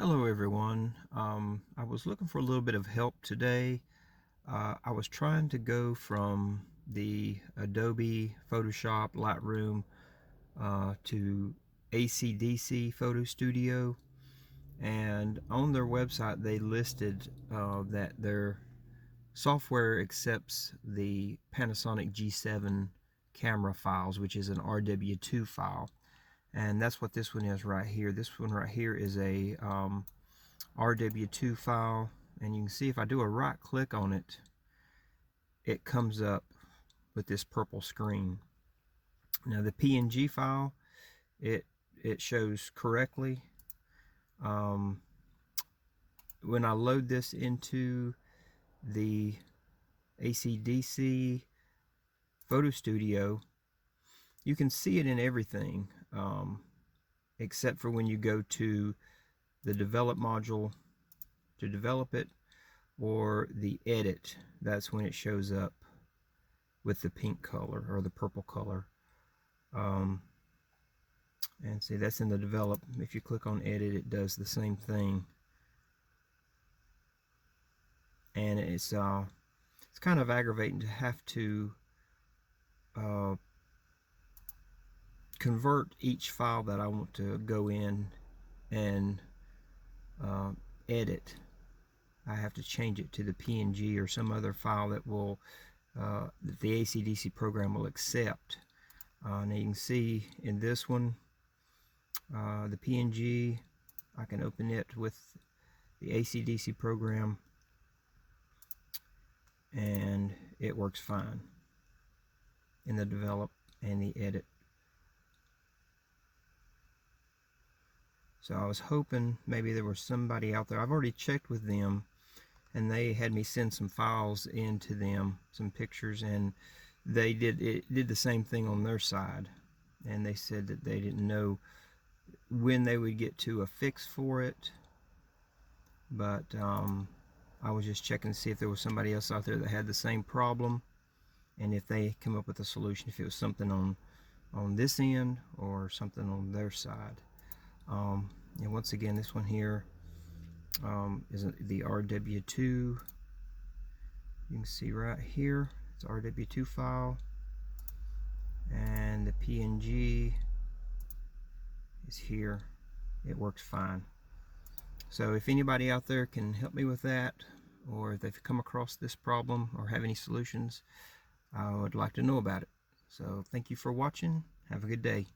Hello everyone. I was looking for a little bit of help today. I was trying to go from the Adobe Photoshop Lightroom to ACDsee Photo Studio, and on their website they listed that their software accepts the Panasonic G7 camera files, which is an RW2 file. And that's what this one is right here. This one right here is a RW2 file, and you can see if I do a right click on it, it comes up with this purple screen. Now the PNG file, it shows correctly. When I load this into the ACDsee Photo Studio, you can see it in everything, except for when you go to the develop module to develop it, or the edit. That's when it shows up with the pink color or the purple color. And see, that's in the develop. If you click on edit, it does the same thing, and it's kind of aggravating to have to convert each file that I want to go in and edit. I have to change it to the PNG or some other file that will that the ACDsee program will accept. Now you can see in this one, the PNG, I can open it with the ACDsee program and it works fine in the develop and the edit. So I was hoping maybe there was somebody out there. I've already checked with them, and they had me send some files into them, some pictures, and they did the same thing on their side. And they said that they didn't know when they would get to a fix for it, but I was just checking to see if there was somebody else out there that had the same problem, and if they come up with a solution, if it was something on this end or something on their side. And once again, this one here is the RW2. You can see right here, it's RW2 file, and the PNG is here. It works fine. So if anybody out there can help me with that, or if they've come across this problem or have any solutions, I would like to know about it. So thank you for watching. Have a good day.